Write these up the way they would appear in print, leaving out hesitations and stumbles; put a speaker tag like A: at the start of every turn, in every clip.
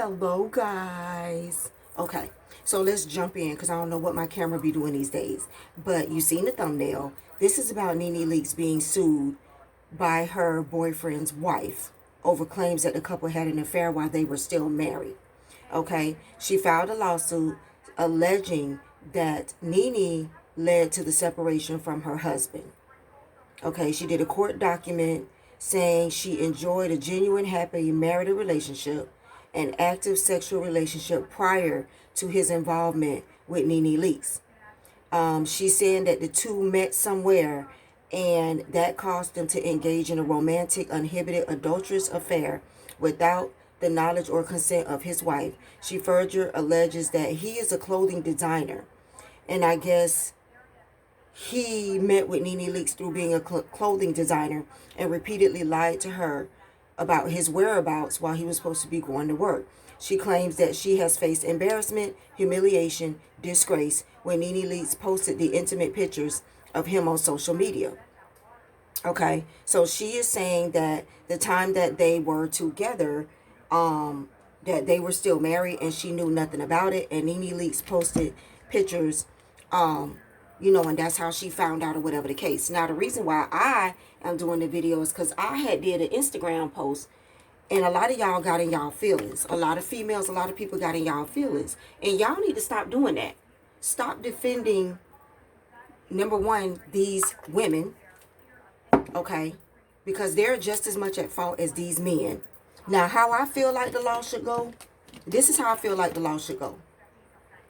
A: Hello guys. Okay, so let's jump in because I don't know what my camera be doing these days. But you seen the thumbnail. This is about Nene Leakes being sued by her boyfriend's wife over claims that the couple had an affair while they were still married. Okay, she filed a lawsuit alleging that Nene led to the separation from her husband. Okay, she did a court document saying she enjoyed a genuine, happy marital relationship and active sexual relationship prior to his involvement with Nene Leakes. She's saying that the two met somewhere and that caused them to engage in a romantic, uninhibited, adulterous affair without the knowledge or consent of his wife. She further alleges that he is a clothing designer, and I guess he met with Nene Leakes through being a clothing designer and repeatedly lied to her about his whereabouts while he was supposed to be going to work. She claims that she has faced embarrassment, humiliation, disgrace when Nene Leakes posted the intimate pictures of him on social media. Okay, so she is saying that the time that they were together, that they were still married and she knew nothing about it, and Nene Leakes posted pictures, and that's how she found out or whatever the case. Now, the reason why I am doing the video is because I had did an Instagram post and a lot of y'all got in y'all feelings. A lot of females, a lot of people got in y'all feelings. And y'all need to stop doing that. Stop defending, number one, these women, okay? Because they're just as much at fault as these men. Now, how I feel like the law should go, this is how I feel like the law should go.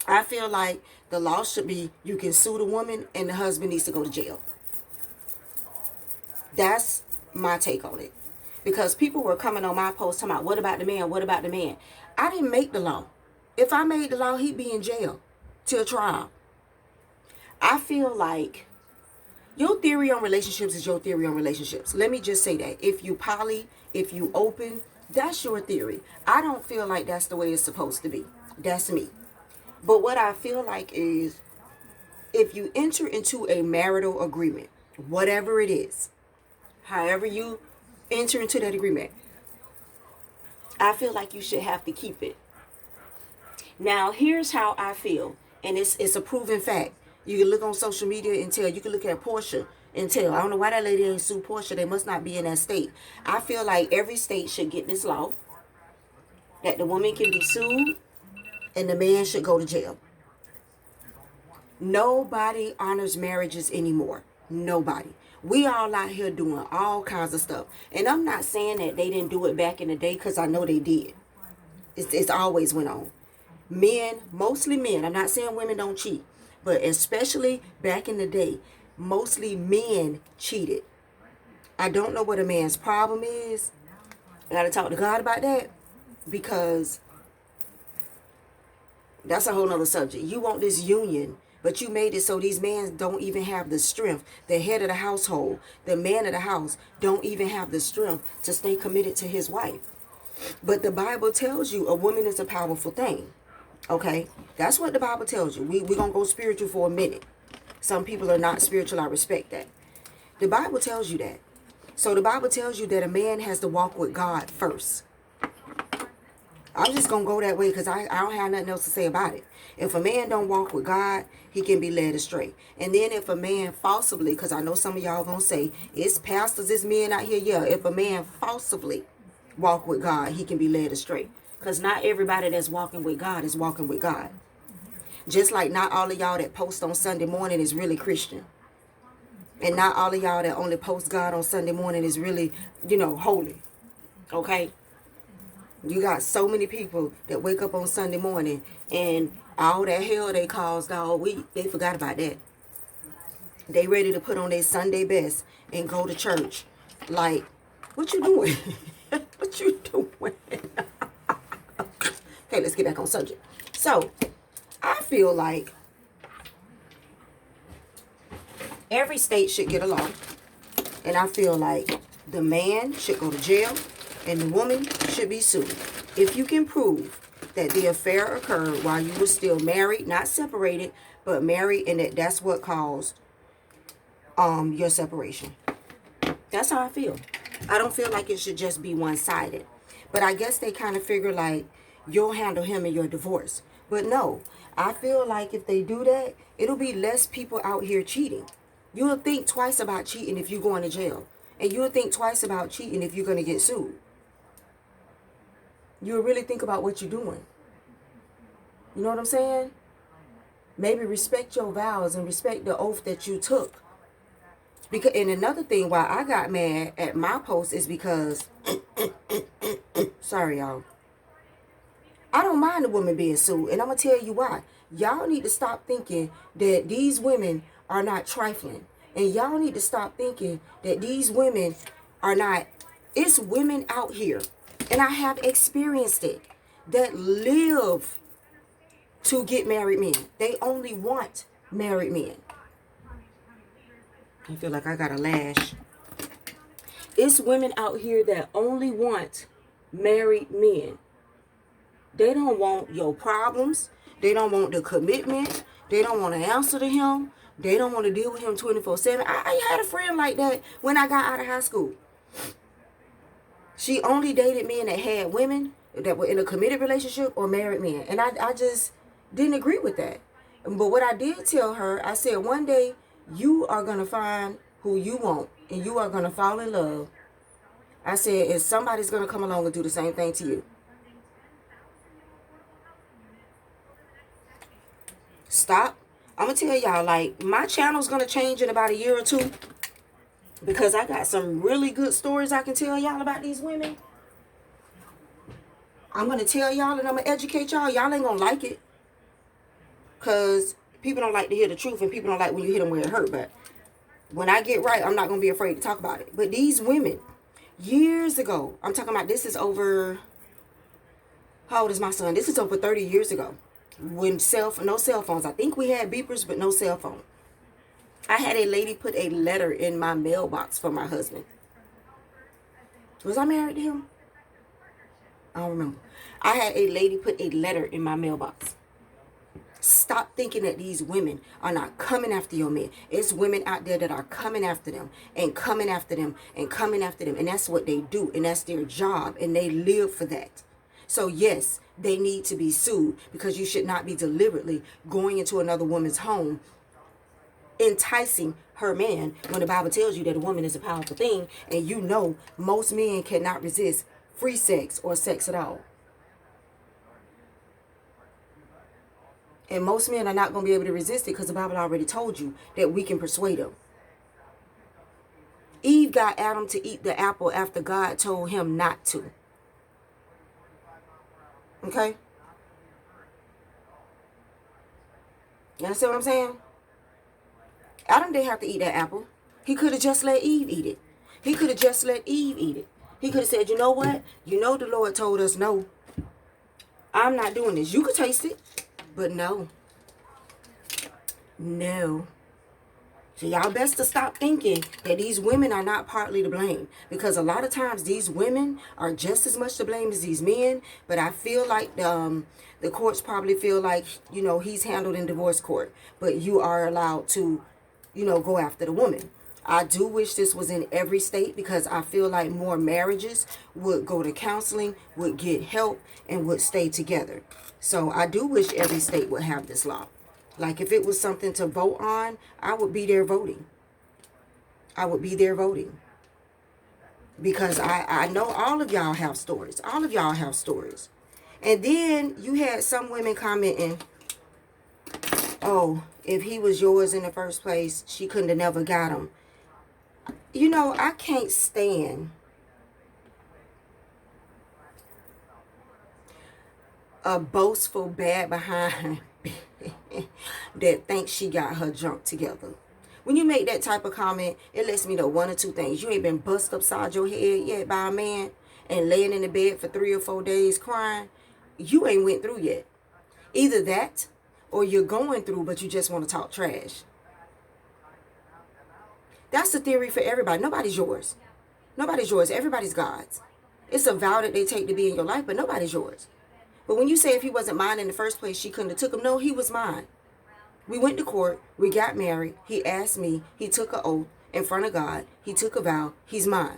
A: I feel like the law should be you can sue the woman and the husband needs to go to jail. That's my take on it. Because people were coming on my post talking about, what about the man? What about the man? I didn't make the law. If I made the law, he'd be in jail till trial. I feel like your theory on relationships is your theory on relationships. Let me just say that. If you poly, if you open, that's your theory. I don't feel like that's the way it's supposed to be. That's me. But what I feel like is if you enter into a marital agreement, whatever it is, however you enter into that agreement, I feel like you should have to keep it. Now, here's how I feel, and it's a proven fact. You can look on social media and tell. You can look at Portia and tell. I don't know why that lady ain't sue Portia. They must not be in that state. I feel like every state should get this law that the woman can be sued and the man should go to jail. Nobody honors marriages anymore. Nobody. We all out here doing all kinds of stuff. And I'm not saying that they didn't do it back in the day, because I know they did. It's always went on. Men, mostly men. I'm not saying women don't cheat. But especially back in the day, mostly men cheated. I don't know what a man's problem is. I got to talk to God about that, because that's a whole nother subject. You want this union, but you made it so these men don't even have the strength. The head of the household, the man of the house, don't even have the strength to stay committed to his wife. But the Bible tells you a woman is a powerful thing. Okay? That's what the Bible tells you. We're going to go spiritual for a minute. Some people are not spiritual. I respect that. The Bible tells you that. So the Bible tells you that a man has to walk with God first. I'm just going to go that way because I don't have nothing else to say about it. If a man don't walk with God, he can be led astray. And then if a man falsely, because I know some of y'all going to say, it's pastors, it's men out here. Yeah, if a man falsely walk with God, he can be led astray. Because not everybody that's walking with God is walking with God. Just like not all of y'all that post on Sunday morning is really Christian. And not all of y'all that only post God on Sunday morning is really, holy. Okay? You got so many people that wake up on Sunday morning and all that hell they caused all week, they forgot about that. They ready to put on their Sunday best and go to church. Like, what you doing? What you doing? Okay, let's get back on subject. So, I feel like every state should get a law. And I feel like the man should go to jail and the woman should be sued. If you can prove that the affair occurred while you were still married, not separated, but married, and that's what caused your separation. That's how I feel. I don't feel like it should just be one-sided. But I guess they kind of figure like, you'll handle him in your divorce. But no, I feel like if they do that, it'll be less people out here cheating. You'll think twice about cheating if you're going to jail. And you'll think twice about cheating if you're going to get sued. You'll really think about what you're doing. You know what I'm saying? Maybe respect your vows and respect the oath that you took. Because, and another thing why I got mad at my post is because, sorry y'all, I don't mind a woman being sued, and I'm going to tell you why. Y'all need to stop thinking that these women are not trifling. And y'all need to stop thinking that these women are not, it's women out here, and I have experienced it, that live to get married men. They only want married men. I feel like I got a lash. It's women out here that only want married men. They don't want your problems. They don't want the commitment. They don't want to answer to him. They don't want to deal with him 24/7. I had a friend like that when I got out of high school. She only dated men that had women that were in a committed relationship or married men. And I just didn't agree with that. But what I did tell her, I said, one day you are going to find who you want and you are going to fall in love. I said, and somebody's going to come along and do the same thing to you. Stop. I'm going to tell y'all, like, my channel's going to change in about a year or two, because I got some really good stories I can tell y'all about these women. I'm going to tell y'all and I'm going to educate y'all. Y'all ain't going to like it, because people don't like to hear the truth, and people don't like when you hit them where it hurt. But when I get right, I'm not going to be afraid to talk about it. But these women, years ago, I'm talking about, this is over, how old is my son? This is over 30 years ago. When no cell phones. I think we had beepers, but no cell phone. I had a lady put a letter in my mailbox for my husband. Was I married to him? I don't remember. I had a lady put a letter in my mailbox. Stop thinking that these women are not coming after your men. It's women out there that are coming after them and coming after them and coming after them. And that's what they do. And that's their job. And they live for that. So yes, they need to be sued, because you should not be deliberately going into another woman's home, enticing her man, when the Bible tells you that a woman is a powerful thing, and you know most men cannot resist free sex or sex at all. And most men are not going to be able to resist it, because the Bible already told you that we can persuade them. Eve got Adam to eat the apple after God told him not to. Okay? You understand what I'm saying? Adam didn't have to eat that apple. He could have just let Eve eat it. He could have just let Eve eat it. He could have said, you know what? You know the Lord told us no. I'm not doing this. You could taste it, but no. No. So y'all best to stop thinking that these women are not partly to blame, because a lot of times these women are just as much to blame as these men. But I feel like the courts probably feel like, you know, he's handled in divorce court, but you are allowed to, you know, go after the woman. I do wish this was in every state, because I feel like more marriages would go to counseling, would get help, and would stay together. So I do wish every state would have this law. Like, if it was something to vote on, I would be there voting. I would be there voting. Because I know all of y'all have stories. All of y'all have stories. And then you had some women commenting, oh, if he was yours in the first place, she couldn't have never got him. You know, I can't stand a boastful, bad behind that thinks she got her junk together. When you make that type of comment, it lets me know one or two things. You ain't been bust upside your head yet by a man and laying in the bed for 3 or 4 days crying. You ain't went through yet. Either that, or you're going through, but you just want to talk trash. That's the theory for everybody. Nobody's yours. Nobody's yours. Everybody's God's. It's a vow that they take to be in your life, but nobody's yours. But when you say if he wasn't mine in the first place, she couldn't have took him. No, he was mine. We went to court. We got married. He asked me. He took an oath in front of God. He took a vow. He's mine.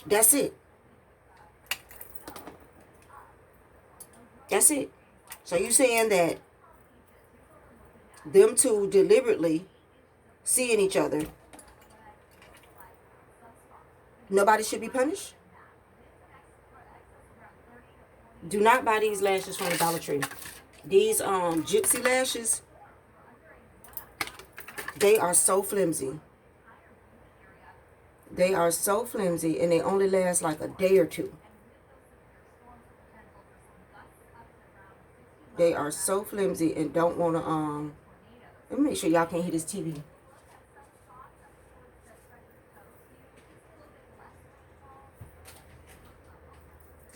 A: That's it. That's it. So you saying that them two deliberately seeing each other, nobody should be punished? Do not buy these lashes from the Dollar Tree. These gypsy lashes, they are so flimsy. They are so flimsy, and they only last like a day or two. They are so flimsy and don't want to, let me make sure y'all can't hear this TV.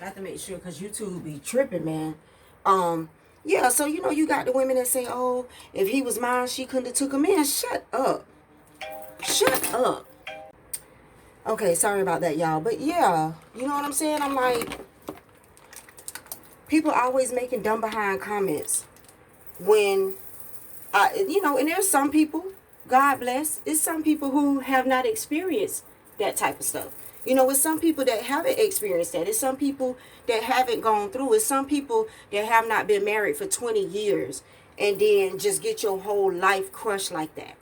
A: I have to make sure, because YouTube be tripping, man. Yeah, so, you know, you got the women that say, oh, if he was mine, she couldn't have took him in. Shut up. Shut up. Okay, sorry about that, y'all. But, yeah, you know what I'm saying? I'm like, people always making dumb behind comments when, you know, and there's some people, God bless, it's some people who have not experienced that type of stuff. You know, it's some people that haven't experienced that. It's some people that haven't gone through. It's some people that have not been married for 20 years and then just get your whole life crushed like that.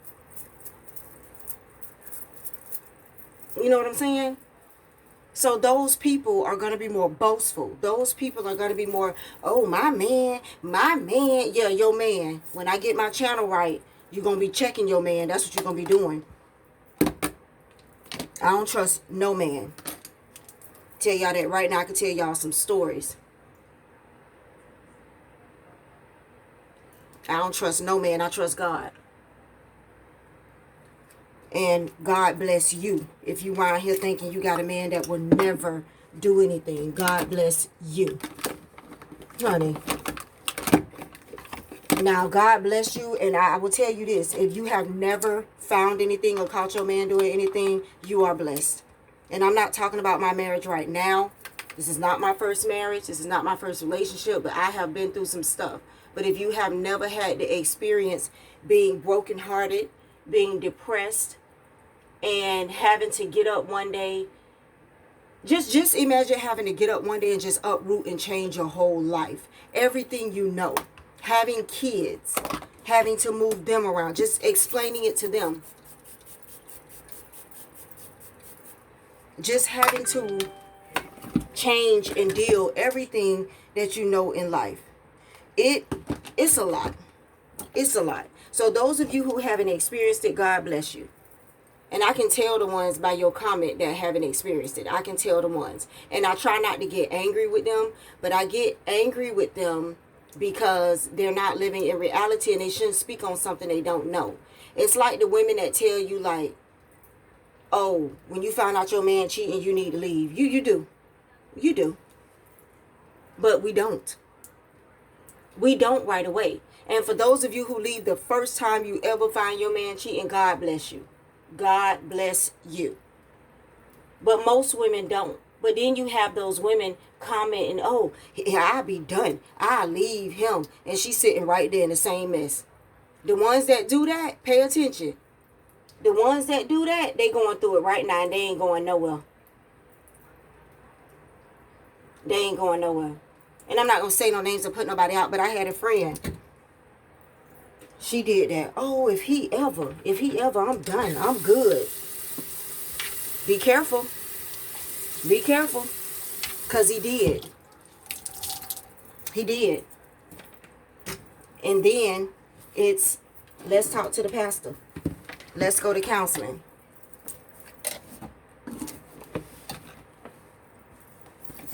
A: You know what I'm saying? So those people are going to be more boastful. Those people are going to be more, oh, my man. Yeah, your man. When I get my channel right, you're going to be checking your man. That's what you're going to be doing. I don't trust no man. Tell y'all that right now. I can tell y'all some stories. I don't trust no man. I trust God. And God bless you. If you around here thinking you got a man that will never do anything, God bless you. Honey. Now, God bless you, and I will tell you this. If you have never found anything or caught your man doing anything, you are blessed. And I'm not talking about my marriage right now. This is not my first marriage. This is not my first relationship, but I have been through some stuff. But if you have never had the experience being brokenhearted, being depressed, and having to get up one day, just imagine having to get up one day and just uproot and change your whole life. Everything you know. Having kids, having to move them around, just explaining it to them. Just having to change and deal everything that you know in life. It's a lot. It's a lot. So those of you who haven't experienced it, God bless you. And I can tell the ones by your comment that haven't experienced it. I can tell the ones. And I try not to get angry with them, but I get angry with them because they're not living in reality and they shouldn't speak on something they don't know. It's like the women that tell you, like, oh, when you find out your man cheating, you need to leave. You do. You do. But we don't. We don't right away. And for those of you who leave the first time you ever find your man cheating, God bless you. God bless you. But most women don't. But then you have those women commenting, oh, I'll be done. I'll leave him. And she's sitting right there in the same mess. The ones that do that, pay attention. The ones that do that, they going through it right now and they ain't going nowhere. They ain't going nowhere. And I'm not going to say no names or put nobody out, but I had a friend. She did that. Oh, if he ever, I'm done. I'm good. Be careful. Be careful. Because he did. He did. And then it's, let's talk to the pastor. Let's go to counseling.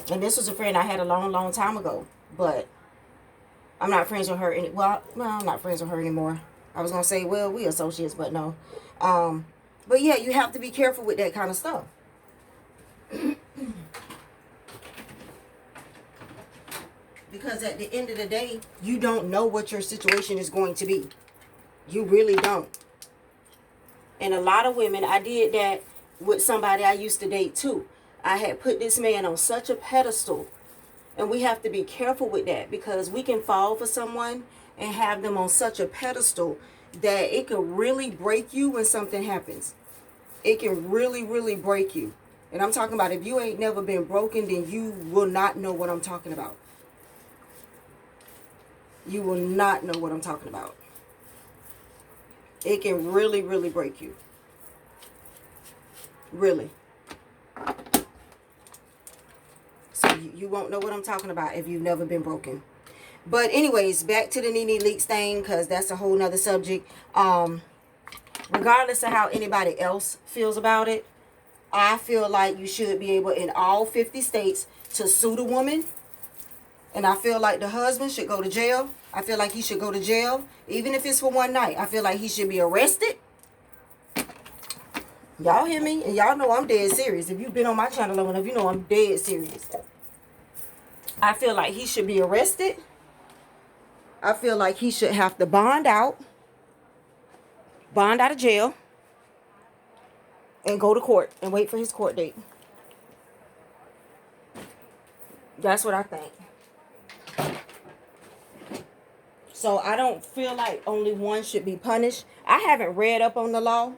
A: And this was a friend I had a long, long time ago. But I'm not friends with her. Well, I'm not friends with her anymore. I was going to say, well, we associates, but no. But yeah, you have to be careful with that kind of stuff. Because at the end of the day, you don't know what your situation is going to be. You really don't. And a lot of women, I did that with somebody I used to date too. I had put this man on such a pedestal. And we have to be careful with that because we can fall for someone and have them on such a pedestal that it can really break you when something happens. It can really, really break you. And I'm talking about if you ain't never been broken, then you will not know what I'm talking about. you will not know what I'm talking about. It can really, really break you. Really. So you won't know what I'm talking about if you've never been broken. But anyways, back to the Nene Leakes thing, because that's a whole nother subject. Regardless of how anybody else feels about it, I feel like you should be able in all 50 states to sue the woman. And I feel like the husband should go to jail. I feel like he should go to jail, even if it's for one night. I feel like he should be arrested. Y'all hear me? And y'all know I'm dead serious. If you've been on my channel long enough, you know I'm dead serious. I feel like he should be arrested. I feel like he should have to bond out of jail, and go to court and wait for his court date. That's what I think. So I don't feel like only one should be punished. I haven't read up on the law.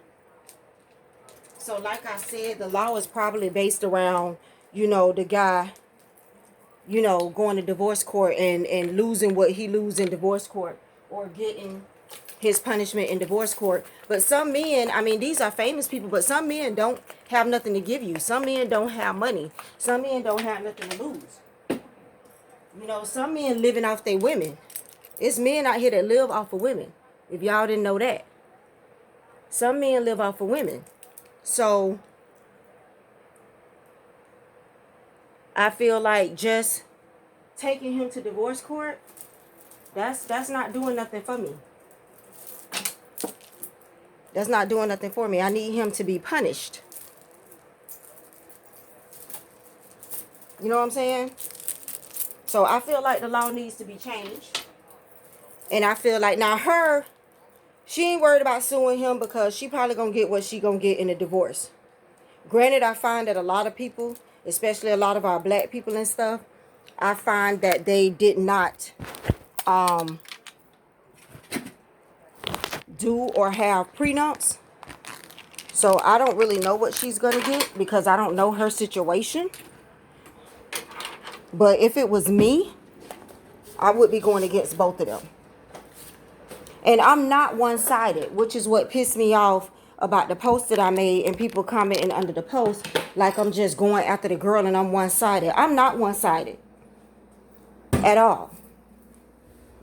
A: So like I said, the law is probably based around, the guy, going to divorce court and losing what he lose in divorce court, or getting his punishment in divorce court. But some men, I mean, these are famous people, but some men don't have nothing to give you. Some men don't have money. Some men don't have nothing to lose. Some men living off their women. It's men out here that live off of women, if y'all didn't know that. Some men live off of women. So I feel like just taking him to divorce court, that's not doing nothing for me. That's not doing nothing for me. I need him to be punished. You know what I'm saying? So I feel like the law needs to be changed. And I feel like now she ain't worried about suing him because she probably gonna get what she gonna get in a divorce. Granted, I find that a lot of people, especially a lot of our black people and stuff, I find that they did not do or have prenups. So I don't really know what she's gonna get because I don't know her situation. But if it was me, I would be going against both of them. And I'm not one-sided, which is what pissed me off about the post that I made and people commenting under the post like I'm just going after the girl and I'm one-sided. I'm not one-sided at all.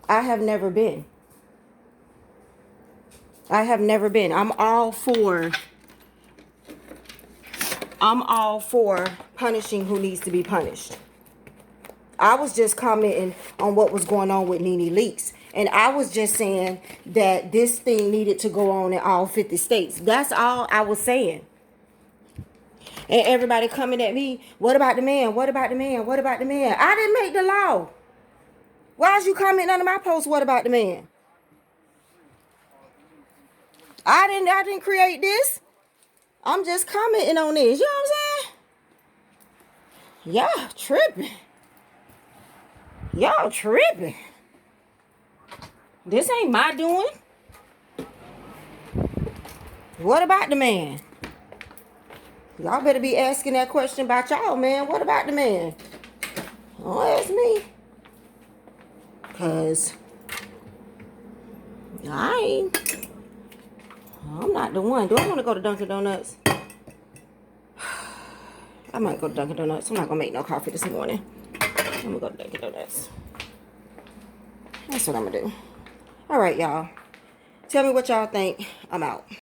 A: I have never been. I'm all for punishing who needs to be punished. I was just commenting on what was going on with Nene Leakes. And I was just saying that this thing needed to go on in all 50 states. That's all I was saying. And everybody coming at me, what about the man? What about the man? What about the man? I didn't make the law. Why is you commenting under my post, what about the man? I didn't create this. I'm just commenting on this. You know what I'm saying? Y'all tripping. This ain't my doing. What about the man? Y'all better be asking that question about y'all, man. What about the man? Don't ask me. Because I'm not the one. Do I want to go to Dunkin' Donuts? I might go to Dunkin' Donuts. I'm not going to make no coffee this morning. I'm going to go to Dunkin' Donuts. That's what I'm going to do. All right, y'all. Tell me what y'all think. I'm out.